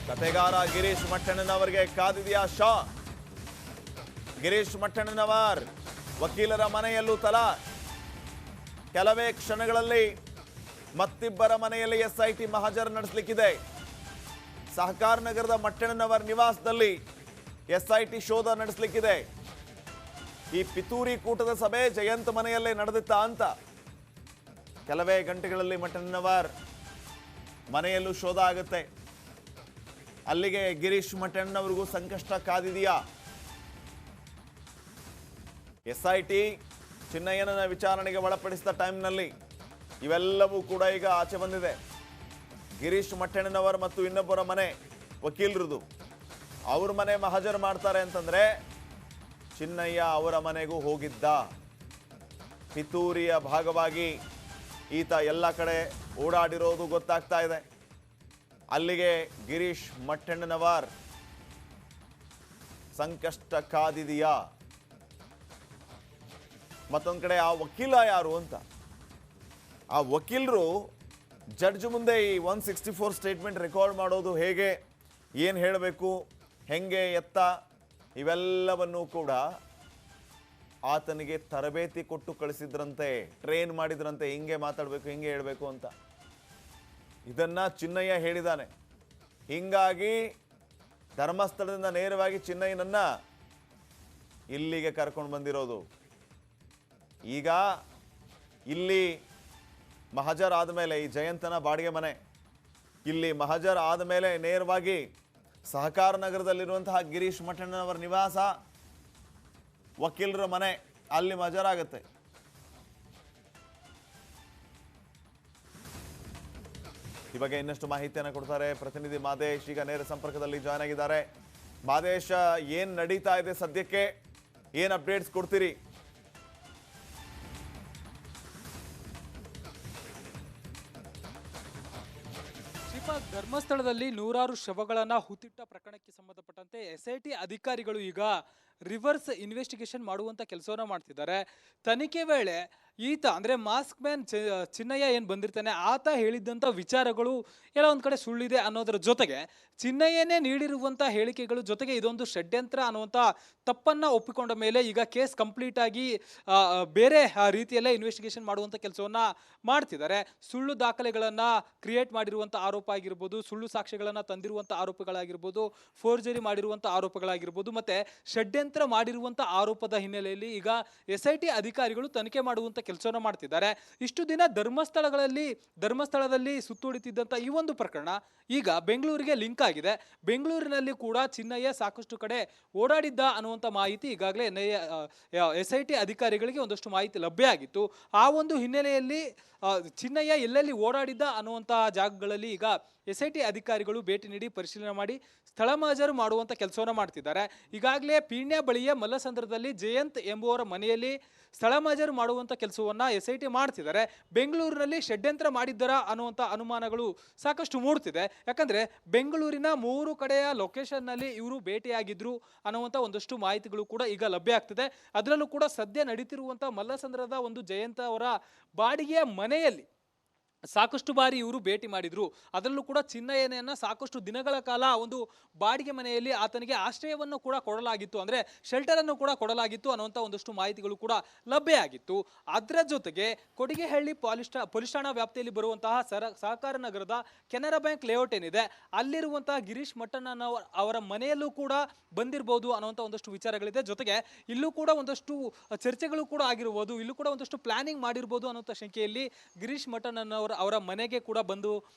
ಕತೆಗಾರ Girish ಮಟ್ಟಣ್ಣನವರಿಗೆ ಕಾದಿದೆಯಾ shock. Girish Mattannanavar ವಕೀಲರ ಮನೆಯಲ್ಲೂ ತಲಾಶ್. ಕೆಲವೇ ಕ್ಷಣಗಳಲ್ಲಿ ಮತ್ತಿಬ್ಬರ ಮನೆಯಲ್ಲಿ ಎಸ್ಐಟಿ ಮಹಜರ್ ನಡೆಸಲಿಕ್ಕಿದೆ. ಸಹಕಾರ ನಗರದ ಮಟ್ಟಣ್ಣನವರ್ ನಿವಾಸದಲ್ಲಿ ಎಸ್ಐಟಿ ಶೋಧ ನಡೆಸಲಿಕ್ಕಿದೆ. ಈ ಪಿತೂರಿ ಕೂಟದ ಸಭೆ ಜಯಂತ್ ಮನೆಯಲ್ಲೇ ನಡೆದಿತ್ತ ಅಂತ ಕೆಲವೇ ಗಂಟೆಗಳಲ್ಲಿ ಮಟ್ಟಣ್ಣನವರ್ ಮನೆಯಲ್ಲೂ ಶೋಧ ಆಗುತ್ತೆ. ಅಲ್ಲಿಗೆ ಗಿರೀಶ್ ಮಟ್ಟಣ್ಣನವರಿಗೂ ಸಂಕಷ್ಟ ಕಾದಿದೆಯಾ? ಎಸ್ಐಟಿ ಚಿನ್ನಯ್ಯನ ವಿಚಾರಣೆಗೆ ಒಳಪಡಿಸಿದ ಟೈಮ್ನಲ್ಲಿ ಇವೆಲ್ಲವೂ ಕೂಡ ಈಗ ಆಚೆ ಬಂದಿದೆ. ಗಿರೀಶ್ ಮಟ್ಟಣ್ಣನವರ್ ಮತ್ತು ಇನ್ನೊಬ್ಬರ ಮನೆ ವಕೀಲರದು, ಅವ್ರ ಮನೆ ಮಹಜರ್ ಮಾಡ್ತಾರೆ ಅಂತಂದ್ರೆ ಚಿನ್ನಯ್ಯ ಅವರ ಮನೆಗೂ ಹೋಗಿದ್ದ. ಪಿತೂರಿಯ ಭಾಗವಾಗಿ ಈತ ಎಲ್ಲ ಕಡೆ ಓಡಾಡಿರೋದು ಗೊತ್ತಾಗ್ತಾ ಇದೆ. ಅಲ್ಲಿಗೆ ಗಿರೀಶ್ ಮಟ್ಟಣ್ಣನವರ್ ಸಂಕಷ್ಟ ಕಾದಿದೆಯಾ? ಮತ್ತೊಂದು ಕಡೆ ಆ ವಕೀಲ ಯಾರು ಅಂತ, ಆ ವಕೀಲರು ಜಡ್ಜ್ ಮುಂದೆ ಈ 164 ಸ್ಟೇಟ್ಮೆಂಟ್ ರೆಕಾರ್ಡ್ ಮಾಡೋದು ಹೇಗೆ, ಏನು ಹೇಳಬೇಕು, ಹೆಂಗೆ ಎತ್ತ, ಇವೆಲ್ಲವನ್ನೂ ಕೂಡ ಆತನಿಗೆ ತರಬೇತಿ ಕೊಟ್ಟು ಕಳಿಸಿದ್ರಂತೆ, ಟ್ರೈನ್ ಮಾಡಿದ್ರಂತೆ, ಹಿಂಗೆ ಮಾತಾಡಬೇಕು, ಹಿಂಗೆ ಹೇಳಬೇಕು ಅಂತ. ಇದನ್ನ ಚಿನ್ನಯ್ಯ ಹೇಳಿದಾನೆ. ಹಿಂಗಾಗಿ ಧರ್ಮಸ್ಥಳದಿಂದ ನೇರವಾಗಿ ಚಿನ್ನಯ್ಯನನ್ನ ಇಲ್ಲಿಗೆ ಕರ್ಕೊಂಡು ಬಂದಿರೋದು. ಈಗ ಇಲ್ಲಿ ಮಹಜರ್ ಆದಮೇಲೆ ಈ ಜಯಂತನ ಬಾಡಿಗೆ ಮನೆ, ಇಲ್ಲಿ ಮಹಜರ್ ಆದಮೇಲೆ ನೇರವಾಗಿ ಸಹಕಾರ ನಗರದಲ್ಲಿರುವಂತಹ ಗಿರೀಶ್ ಮಟ್ಟಣ್ಣನವರ ನಿವಾಸ, ವಕೀಲರ ಮನೆ, ಅಲ್ಲಿ ಮಹಜರ್ ಆಗುತ್ತೆ. ಈ ಬಗ್ಗೆ ಇನ್ನಷ್ಟು ಮಾಹಿತಿಯನ್ನು ಕೊಡ್ತಾರೆ ಪ್ರತಿನಿಧಿ ಮಾದೇಶ್. ಈಗ ನೇರ ಸಂಪರ್ಕದಲ್ಲಿ ಜಾಯ್ನ್ ಆಗಿದ್ದಾರೆ. ಮಾದೇಶ್, ಏನ್ ನಡೀತಾ ಇದೆ ಸದ್ಯಕ್ಕೆ, ಏನ್ ಅಪ್ಡೇಟ್ಸ್ ಕೊಡ್ತೀರಿ? ಧರ್ಮಸ್ಥಳದಲ್ಲಿ ನೂರಾರು ಶವಗಳನ್ನ ಹೂತಿಟ್ಟ ಪ್ರಕರಣಕ್ಕೆ ಸಂಬಂಧಪಟ್ಟಂತೆ ಎಸ್ಐಟಿ ಅಧಿಕಾರಿಗಳು ಈಗ ರಿವರ್ಸ್ ಇನ್ವೆಸ್ಟಿಗೇಷನ್ ಮಾಡುವಂತ ಕೆಲಸವನ್ನ ಮಾಡ್ತಿದ್ದಾರೆ. ತನಿಖೆ ವೇಳೆ ಈತ ಅಂದ್ರೆ ಮಾಸ್ಕ್ ಮ್ಯಾನ್ ಚಿನ್ನಯ್ಯ ಏನ್ ಬಂದಿರ್ತಾನೆ, ಆತ ಹೇಳಿದ್ದಂತ ವಿಚಾರಗಳು ಎಲ್ಲ ಒಂದ್ ಕಡೆ ಸುಳ್ಳಿದೆ ಅನ್ನೋದ್ರ ಜೊತೆಗೆ ಚಿನ್ನಯ್ಯನೇ ನೀಡಿರುವಂತ ಹೇಳಿಕೆಗಳು ಜೊತೆಗೆ ಇದೊಂದು ಷಡ್ಯಂತ್ರ ಅನ್ನುವಂತ ತಪ್ಪನ್ನ ಒಪ್ಪಿಕೊಂಡ ಮೇಲೆ ಈಗ ಕೇಸ್ ಕಂಪ್ಲೀಟ್ ಆಗಿ ಬೇರೆ ರೀತಿಯಲ್ಲೇ ಇನ್ವೆಸ್ಟಿಗೇಷನ್ ಮಾಡುವಂತ ಕೆಲಸವನ್ನ ಮಾಡ್ತಿದ್ದಾರೆ. ಸುಳ್ಳು ದಾಖಲೆಗಳನ್ನ ಕ್ರಿಯೇಟ್ ಮಾಡಿರುವಂತ ಆರೋಪ ಆಗಿರ್ಬೋದು, ಸುಳ್ಳು ಸಾಕ್ಷ್ಯಗಳನ್ನ ತಂದಿರುವಂತ ಆರೋಪಗಳಾಗಿರ್ಬೋದು, ಫೋರ್ಜರಿ ಮಾಡಿರುವಂತ ಆರೋಪಗಳಾಗಿರ್ಬೋದು, ಮತ್ತೆ ಷಡ್ಯಂತ್ರ ಮಾಡಿರುವಂತ ಆರೋಪದ ಹಿನ್ನೆಲೆಯಲ್ಲಿ ಈಗ ಎಸ್ಐಟಿ ಅಧಿಕಾರಿಗಳು ತನಿಖೆ ಮಾಡುವಂತ ಕೆಲಸವನ್ನ ಮಾಡ್ತಿದ್ದಾರೆ. ಇಷ್ಟು ದಿನ ಧರ್ಮಸ್ಥಳದಲ್ಲಿ ಸುತ್ತುವರಿತಿದ್ದಂತ ಈ ಒಂದು ಪ್ರಕರಣ ಈಗ ಬೆಂಗಳೂರಿಗೆ ಲಿಂಕ್ ಆಗಿದೆ. ಬೆಂಗಳೂರಿನಲ್ಲಿ ಕೂಡ ಚಿನ್ನಯ್ಯ ಸಾಕಷ್ಟು ಕಡೆ ಓಡಾಡಿದ್ದ ಅನ್ನುವಂತ ಮಾಹಿತಿ ಈಗಾಗಲೇ ಎಸ್ಐಟಿ ಅಧಿಕಾರಿಗಳಿಗೆ ಒಂದಷ್ಟು ಮಾಹಿತಿ ಲಭ್ಯ ಆಗಿತ್ತು. ಆ ಒಂದು ಹಿನ್ನೆಲೆಯಲ್ಲಿ ಚಿನ್ನಯ್ಯ ಎಲ್ಲೆಲ್ಲಿ ಓಡಾಡಿದ್ದ ಅನ್ನುವಂತಹ ಜಾಗಗಳಲ್ಲಿ ಈಗ ಎಸ್ಐಟಿ ಅಧಿಕಾರಿಗಳು ಭೇಟಿ ನೀಡಿ ಪರಿಶೀಲನೆ ಮಾಡಿ ಸ್ಥಳ ಮಹಜರು ಮಾಡುವಂತ ಕೆಲಸವನ್ನ ಮಾಡ್ತಿದ್ದಾರೆ. ಈಗಾಗಲೇ ಪೀಣ್ಯ ಬಳಿಯ ಮಲ್ಲಸಂದ್ರದಲ್ಲಿ ಜಯಂತ್ ಎಂಬುವರ ಮನೆಯಲ್ಲಿ ಸ್ಥಳ ಮಹಜರು ಮಾಡುವಂತ ಕೆಲಸವನ್ನ ಎಸ್ಐಟಿ ಮಾಡ್ತಿದ್ದಾರೆ. ಬೆಂಗಳೂರಿನಲ್ಲಿ ಷಡ್ಯಂತ್ರ ಮಾಡಿದ್ದರ ಅನ್ನುವಂತ ಅನುಮಾನಗಳು ಸಾಕಷ್ಟು ಮೂಡ್ತಿದೆ. ಯಾಕಂದ್ರೆ ಬೆಂಗಳೂರಿನ 3 ಕಡೆಯ ಲೊಕೇಶನ್ ನಲ್ಲಿ ಇವರು ಭೇಟಿಯಾಗಿದ್ರು ಅನ್ನುವಂತ ಒಂದಷ್ಟು ಮಾಹಿತಿಗಳು ಕೂಡ ಈಗ ಲಭ್ಯ ಆಗ್ತಿದೆ. ಅದರಲ್ಲೂ ಕೂಡ ಸದ್ಯ ನಡೀತಿರುವಂತ ಮಲ್ಲಸಂದ್ರದ ಒಂದು ಜಯಂತ ಅವರ ಬಾಡಿಗೆಯ ಮನೆಯಲ್ಲಿ ಸಾಕಷ್ಟು ಬಾರಿ ಇವರು ಭೇಟಿ ಮಾಡಿದ್ರು. ಅದರಲ್ಲೂ ಕೂಡ ಚಿನ್ನಯ್ಯನನ್ನ ಸಾಕಷ್ಟು ದಿನಗಳ ಕಾಲ ಒಂದು ಬಾಡಿಗೆ ಮನೆಯಲ್ಲಿ ಆತನಿಗೆ ಆಶ್ರಯವನ್ನು ಕೂಡ ಕೊಡಲಾಗಿತ್ತು, ಅಂದ್ರೆ ಶೆಲ್ಟರ್ ಅನ್ನು ಕೂಡ ಕೊಡಲಾಗಿತ್ತು ಅನ್ನುವಂಥ ಒಂದಷ್ಟು ಮಾಹಿತಿಗಳು ಕೂಡ ಲಭ್ಯ ಆಗಿತ್ತು. ಅದರ ಜೊತೆಗೆ ಕೊಡಿಗೆಹಳ್ಳಿ ಪೊಲೀಸ್ ಠಾಣಾ ವ್ಯಾಪ್ತಿಯಲ್ಲಿ ಬರುವಂತಹ ಸಹಕಾರ ನಗರದ ಕೆನರಾ ಬ್ಯಾಂಕ್ ಲೇಔಟ್ ಏನಿದೆ, ಅಲ್ಲಿರುವಂತಹ ಗಿರೀಶ್ ಮಟ್ಟಣ್ಣನವರ ಅವರ ಮನೆಯಲ್ಲೂ ಕೂಡ ಬಂದಿರಬಹುದು ಅನ್ನುವಂಥ ಒಂದಷ್ಟು ವಿಚಾರಗಳಿದೆ. ಜೊತೆಗೆ ಇಲ್ಲೂ ಕೂಡ ಒಂದಷ್ಟು ಚರ್ಚೆಗಳು ಕೂಡ ಆಗಿರ್ಬೋದು, ಇಲ್ಲೂ ಕೂಡ ಒಂದಷ್ಟು ಪ್ಲಾನಿಂಗ್ ಮಾಡಿರ್ಬೋದು ಅನ್ನುವಂಥ ಶಂಕೆಯಲ್ಲಿ ಗಿರೀಶ್ ಮಟ್ಟಣ್ಣನವರ ಅವರ ಮನೆಗೆ ಕೂಡ ಬಂದು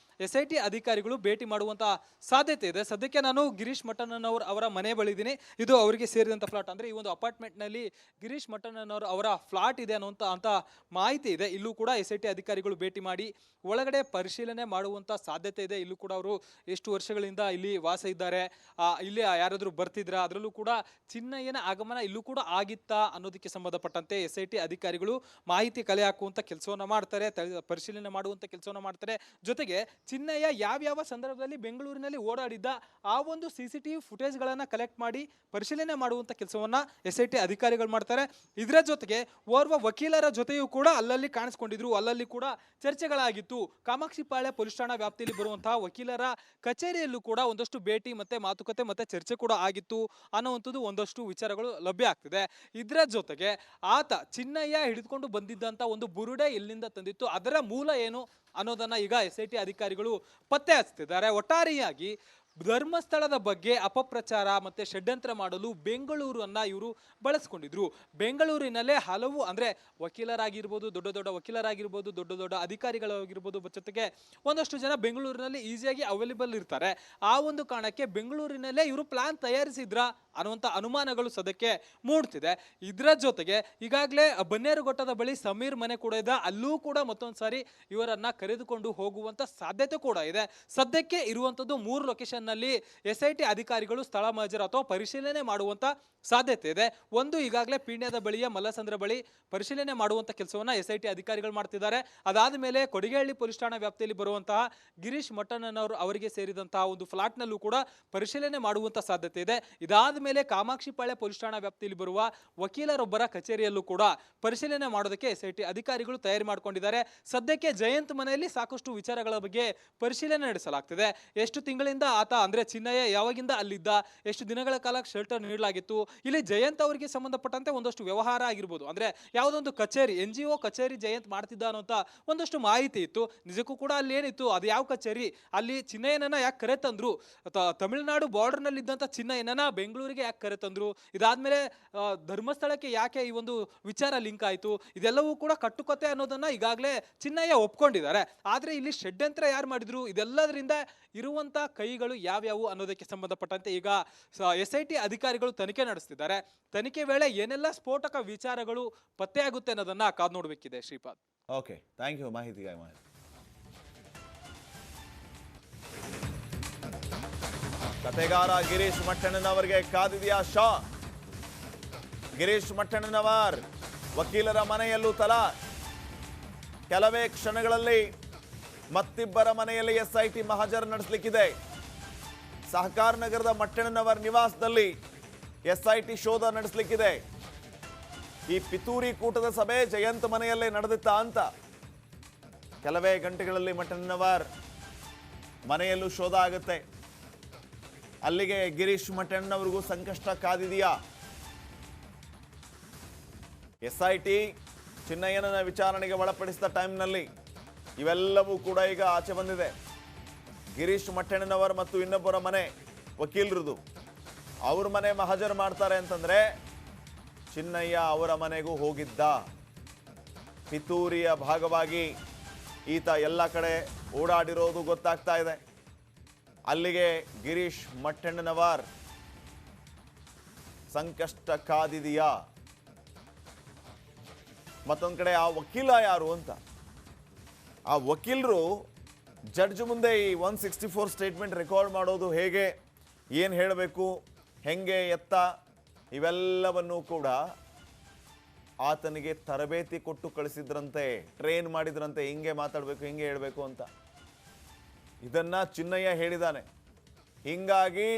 ಎಸ್ಐಟಿ ಅಧಿಕಾರಿಗಳು ಭೇಟಿ ಮಾಡುವಂತ ಸಾಧ್ಯತೆ ಇದೆ. ಸದ್ಯಕ್ಕೆ ನಾನು ಗಿರೀಶ್ ಮಟ್ಟಣ್ಣನವರ ಅವರ ಮನೆ ಬಳಿ ಇದ್ದೀನಿ. ಇದು ಅವರಿಗೆ ಸೇರಿದಂತ ಫ್ಲಾಟ್, ಅಂದ್ರೆ ಈ ಒಂದು ಅಪಾರ್ಟ್ಮೆಂಟ್ ನಲ್ಲಿ ಗಿರೀಶ್ ಮಟ್ಟಣ್ಣನವರ ಅವರ ಫ್ಲಾಟ್ ಇದೆ ಅನ್ನುವಂತ ಮಾಹಿತಿ ಇದೆ. ಇಲ್ಲೂ ಕೂಡ ಎಸ್ಐಟಿ ಅಧಿಕಾರಿಗಳು ಭೇಟಿ ಮಾಡಿ ಒಳಗಡೆ ಪರಿಶೀಲನೆ ಮಾಡುವಂತ ಸಾಧ್ಯತೆ ಇದೆ. ಇಲ್ಲೂ ಕೂಡ ಅವರು ಎಷ್ಟು ವರ್ಷಗಳಿಂದ ಇಲ್ಲಿ ವಾಸ ಇದ್ದಾರೆ, ಇಲ್ಲಿ ಯಾರಾದ್ರೂ ಬರ್ತಿದ್ರ, ಅದರಲ್ಲೂ ಕೂಡ ಚಿನ್ನಯ್ಯನ ಆಗಮನ ಇಲ್ಲೂ ಕೂಡ ಆಗಿತ್ತಾ ಅನ್ನೋದಕ್ಕೆ ಸಂಬಂಧಪಟ್ಟಂತೆ ಎಸ್ಐಟಿ ಅಧಿಕಾರಿಗಳು ಮಾಹಿತಿ ಕಲೆ ಹಾಕುವಂತ ಕೆಲಸವನ್ನ ಮಾಡ್ತಾರೆ, ಪರಿಶೀಲನೆ ಮಾಡುವಂತ ಮಾಡುವಂತ ಕೆಲಸವನ್ನ ಮಾಡ್ತಾರೆ. ಜೊತೆಗೆ ಚಿನ್ನಯ್ಯ ಯಾವ್ಯಾವ ಸಂದರ್ಭದಲ್ಲಿ ಬೆಂಗಳೂರಿನಲ್ಲಿ ಓಡಾಡಿದ್ದ ಆ ಒಂದು CCTV ಫುಟೇಜ್ಗಳನ್ನ ಕಲೆಕ್ಟ್ ಮಾಡಿ ಪರಿಶೀಲನೆ ಮಾಡುವಂತ ಕೆಲಸವನ್ನ SIT ಅಧಿಕಾರಿಗಳು ಮಾಡ್ತಾರೆ. ಇದರ ಜೊತೆಗೆ ಓರ್ವ ವಕೀಲರ ಜೊತೆಯೂ ಕೂಡ ಅಲ್ಲಲ್ಲಿ ಕಾಣಿಸ್ಕೊಂಡಿದ್ರು, ಅಲ್ಲಲ್ಲಿ ಕೂಡ ಚರ್ಚೆಗಳಾಗಿತ್ತು. ಕಾಮಾಕ್ಷಿಪಾಳ್ಯ ಪೊಲೀಸ್ ಠಾಣಾ ವ್ಯಾಪ್ತಿಯಲ್ಲಿ ಬರುವಂತಹ ವಕೀಲರ ಕಚೇರಿಯಲ್ಲೂ ಕೂಡ ಒಂದಷ್ಟು ಭೇಟಿ ಮತ್ತೆ ಮಾತುಕತೆ ಮತ್ತೆ ಚರ್ಚೆ ಕೂಡ ಆಗಿತ್ತು ಅನ್ನುವಂಥದ್ದು ಒಂದಷ್ಟು ವಿಚಾರಗಳು ಲಭ್ಯ ಆಗ್ತಿದೆ. ಇದರ ಜೊತೆಗೆ ಆತ ಚಿನ್ನಯ್ಯ ಹಿಡಿದುಕೊಂಡು ಬಂದಿದ್ದಂತ ಒಂದು ಬುರುಡೆ ಎಲ್ಲಿಂದ ತಂದಿತ್ತು, ಅದರ ಮೂಲ ಏನು ಅನ್ನೋದನ್ನ ಈಗ SIT ಅಧಿಕಾರಿಗಳು ಪತ್ತೆ ಹಚ್ತಿದ್ದಾರೆ. ಒಟ್ಟಾರೆಯಾಗಿ ಧರ್ಮಸ್ಥಳದ ಬಗ್ಗೆ ಅಪಪ್ರಚಾರ ಮತ್ತೆ ಷಡ್ಯಂತ್ರ ಮಾಡಲು ಬೆಂಗಳೂರನ್ನ ಇವರು ಬಳಸ್ಕೊಂಡಿದ್ರು. ಬೆಂಗಳೂರಿನಲ್ಲೇ ಹಲವು ಅಂದ್ರೆ ವಕೀಲರಾಗಿರ್ಬೋದು, ದೊಡ್ಡ ದೊಡ್ಡ ವಕೀಲರಾಗಿರ್ಬೋದು, ದೊಡ್ಡ ದೊಡ್ಡ ಅಧಿಕಾರಿಗಳಾಗಿರ್ಬೋದು, ಜೊತೆಗೆ ಒಂದಷ್ಟು ಜನ ಬೆಂಗಳೂರಿನಲ್ಲಿ ಈಸಿಯಾಗಿ ಅವೈಲೇಬಲ್ ಇರ್ತಾರೆ. ಆ ಒಂದು ಕಾರಣಕ್ಕೆ ಬೆಂಗಳೂರಿನಲ್ಲೇ ಇವರು ಪ್ಲಾನ್ ತಯಾರಿಸಿದ್ರ ಅನ್ನುವಂಥ ಅನುಮಾನಗಳು ಸದ್ಯಕ್ಕೆ ಮೂಡ್ತಿದೆ. ಇದರ ಜೊತೆಗೆ ಈಗಾಗಲೇ ಬನ್ನೇರುಘಟ್ಟದ ಬಳಿ ಸಮೀರ್ ಮನೆ ಕೂಡ ಇದೆ, ಅಲ್ಲೂ ಕೂಡ ಮತ್ತೊಂದು ಸಾರಿ ಇವರನ್ನ ಕರೆದುಕೊಂಡು ಹೋಗುವಂತ ಸಾಧ್ಯತೆ ಕೂಡ ಇದೆ. ಸದ್ಯಕ್ಕೆ ಇರುವಂತದ್ದು 3 ಲೊಕೇಶನ್ ನಲ್ಲಿ SIT ಅಧಿಕಾರಿಗಳು ಸ್ಥಳ ಮಹಜರು ಅಥವಾ ಪರಿಶೀಲನೆ ಮಾಡುವಂತ ಸಾಧ್ಯತೆ ಇದೆ. ಒಂದು ಈಗಾಗಲೇ ಪೀಣ್ಯದ ಬಳಿಯ ಮಲ್ಲಸಂದ್ರ ಬಳಿ ಪರಿಶೀಲನೆ ಮಾಡುವಂತ ಕೆಲಸವನ್ನ SIT ಅಧಿಕಾರಿಗಳು ಮಾಡ್ತಿದ್ದಾರೆ. ಅದಾದ ಮೇಲೆ ಕೊಡಿಗೆಹಳ್ಳಿ ಪೊಲೀಸ್ ಠಾಣಾ ವ್ಯಾಪ್ತಿಯಲ್ಲಿ ಬರುವಂತಹ ಗಿರೀಶ್ ಮಟ್ಟಣ್ಣನವರು ಅವರಿಗೆ ಸೇರಿದಂತಹ ಒಂದು ಫ್ಲಾಟ್ ನಲ್ಲೂ ಕೂಡ ಪರಿಶೀಲನೆ ಮಾಡುವಂತ ಸಾಧ್ಯತೆ ಇದೆ. ಇದಾದ ಮೇಲೆ ಕಾಮಾಕ್ಷಿಪಾಳ್ಯ ಪೊಲೀಸ್ ಠಾಣಾ ವ್ಯಾಪ್ತಿಯಲ್ಲಿ ಬರುವ ವಕೀಲರೊಬ್ಬರ ಕಚೇರಿಯಲ್ಲೂ ಕೂಡ ಪರಿಶೀಲನೆ ಮಾಡೋದಕ್ಕೆ SIT ಅಧಿಕಾರಿಗಳು ತಯಾರಿ ಮಾಡಿಕೊಂಡಿದ್ದಾರೆ. ಸದ್ಯಕ್ಕೆ ಜಯಂತ್ ಮನೆಯಲ್ಲಿ ಸಾಕಷ್ಟು ವಿಚಾರಗಳ ಬಗ್ಗೆ ಪರಿಶೀಲನೆ ನಡೆಸಲಾಗ್ತಿದೆ. ಎಷ್ಟು ತಿಂಗಳಿಂದ ಆತ ಅಂದ್ರೆ ಚಿನ್ನಯ್ಯ ಯಾವಾಗಿಂದ ಅಲ್ಲಿದ್ದ, ಎಷ್ಟು ದಿನಗಳ ಕಾಲ ಶೆಲ್ಟರ್ ನೀಡಲಾಗಿತ್ತು, ಇಲ್ಲಿ ಜಯಂತ್ ಅವರಿಗೆ ಸಂಬಂಧಪಟ್ಟಂತೆ ಒಂದಷ್ಟು ವ್ಯವಹಾರ ಆಗಿರ್ಬೋದು, ಅಂದ್ರೆ ಯಾವುದೊಂದು ಕಚೇರಿ NGO ಕಚೇರಿ ಜಯಂತ್ ಮಾಡ್ತಿದ್ದ ಅನ್ನೋಂತ ಒಂದಷ್ಟು ಮಾಹಿತಿ ಇತ್ತು. ನಿಜಕ್ಕೂ ಕೂಡ ಅಲ್ಲಿ ಏನಿತ್ತು, ಅದು ಯಾವ ಕಚೇರಿ, ಅಲ್ಲಿ ಚಿನ್ನಯ್ಯನನ್ನ ಯಾಕೆ ಕರೆ ತಂದ್ರು, ತಮಿಳುನಾಡು ಬಾರ್ಡರ್ ನಲ್ಲಿ ಇದ್ದಂತ ಚಿನ್ನಯ್ಯನನ್ನ ಬೆಂಗಳೂರಿಗೆ ಯಾಕೆ ಕರೆ ತಂದ್ರು, ಇದಾದ್ಮೇಲೆ ಧರ್ಮಸ್ಥಳಕ್ಕೆ ಯಾಕೆ ಈ ಒಂದು ವಿಚಾರ ಲಿಂಕ್ ಆಯ್ತು, ಇದೆಲ್ಲವೂ ಕೂಡ ಕಟ್ಟುಕತೆ ಅನ್ನೋದನ್ನ ಈಗಾಗಲೇ ಚಿನ್ನಯ್ಯ ಒಪ್ಕೊಂಡಿದ್ದಾರೆ. ಆದ್ರೆ ಇಲ್ಲಿ ಷಡ್ಯಂತ್ರ ಯಾರು ಮಾಡಿದ್ರು, ಇದೆಲ್ಲದರಿಂದ ಇರುವಂತ ಕೈಗಳು ಯಾವ್ಯಾವು ಅನ್ನೋದಕ್ಕೆ ಸಂಬಂಧಪಟ್ಟಂತೆ ಈಗ SIT ಅಧಿಕಾರಿಗಳು ತನಿಖೆ ನಡೆಸ್ತಿದ್ದಾರೆ. ತನಿಖೆ ವೇಳೆ ಏನೆಲ್ಲ ಸ್ಫೋಟಕ ವಿಚಾರಗಳು ಪತ್ತೆಯಾಗುತ್ತೆ ಅನ್ನೋದನ್ನ ಕಾದು ನೋಡ್ಬೇಕಿದೆ. ಶ್ರೀಪಾದ್, ಓಕೆ, ಥ್ಯಾಂಕ್ ಯು ಮಾಹಿತಿಗಾಗಿ. ಕತೆಗಾರ ಗಿರೀಶ್ ಮಟ್ಟಣ್ಣನವರಿಗೆ ಕಾದಿದೆಯಾ ಶಾ? ಗಿರೀಶ್ ಮಟ್ಟಣ್ಣನವರ್ ವಕೀಲರ ಮನೆಯಲ್ಲೂ ತಲಾಶ್. ಕೆಲವೇ ಕ್ಷಣಗಳಲ್ಲಿ ಮತ್ತಿಬ್ಬರ ಮನೆಯಲ್ಲಿ SIT ಮಹಜರ್ ನಡೆಸಲಿಕ್ಕಿದೆ. ಸಹಕಾರ ನಗರದ ಮಟ್ಟಣ್ಣನವರ್ ನಿವಾಸದಲ್ಲಿ SIT ಶೋಧ ನಡೆಸಲಿಕ್ಕಿದೆ. ಈ ಪಿತೂರಿ ಕೂಟದ ಸಭೆ ಜಯಂತ್ ಮನೆಯಲ್ಲೇ ನಡೆದಿತ್ತ ಅಂತ ಕೆಲವೇ ಗಂಟೆಗಳಲ್ಲಿ ಮಟ್ಟಣ್ಣನವರ್ ಮನೆಯಲ್ಲೂ ಶೋಧ ಆಗುತ್ತೆ. ಅಲ್ಲಿಗೆ ಗಿರೀಶ್ ಮಟ್ಟಣ್ಣನವರಿಗೂ ಸಂಕಷ್ಟ ಕಾದಿದೆಯಾ? SIT ಚಿನ್ನಯ್ಯನ ವಿಚಾರಣೆಗೆ ಒಳಪಡಿಸಿದ ಟೈಮ್ನಲ್ಲಿ ಇವೆಲ್ಲವೂ ಕೂಡ ಈಗ ಆಚೆ ಬಂದಿದೆ. ಗಿರೀಶ್ ಮಟ್ಟಣ್ಣನವರ್ ಮತ್ತು ಇನ್ನೊಬ್ಬರ ಮನೆ ವಕೀಲರದು, ಅವ್ರ ಮನೆ ಮಹಜರು ಮಾಡ್ತಾರೆ ಅಂತಂದ್ರೆ ಚಿನ್ನಯ್ಯ ಅವರ ಮನೆಗೂ ಹೋಗಿದ್ದ. ಪಿತೂರಿಯ ಭಾಗವಾಗಿ ಈತ ಎಲ್ಲ ಕಡೆ ಓಡಾಡಿರೋದು ಗೊತ್ತಾಗ್ತಾ ಇದೆ. ಅಲ್ಲಿಗೆ ಗಿರೀಶ್ ಮಟ್ಟಣ್ಣನವರ್ ಸಂಕಷ್ಟ ಕಾದಿದೆಯಾ? ಮತ್ತೊಂದು ಕಡೆ ಆ ವಕೀಲ ಯಾರು ಅಂತ, ಆ ವಕೀಲರು ಜಡ್ಜ್ ಮುಂದೆ ಈ 164 ಸ್ಟೇಟ್ಮೆಂಟ್ ರೆಕಾರ್ಡ್ ಮಾಡೋದು ಹೇಗೆ, ಏನು ಹೇಳಬೇಕು, ಹೆಂಗೆ ಎತ್ತ, ಇವೆಲ್ಲವನ್ನೂ ಕೂಡ ಆತನಿಗೆ ತರಬೇತಿ ಕೊಟ್ಟು ಕಳಿಸಿದ್ರಂತೆ, ಟ್ರೈನ್ ಮಾಡಿದ್ರಂತೆ, ಹಿಂಗೆ ಮಾತಾಡಬೇಕು, ಹಿಂಗೆ ಹೇಳಬೇಕು ಅಂತ. ಇದನ್ನ ಚಿನ್ನಯ್ಯ ಹೇಳಿದಾನೆ. ಹಿಂಗಾಗಿ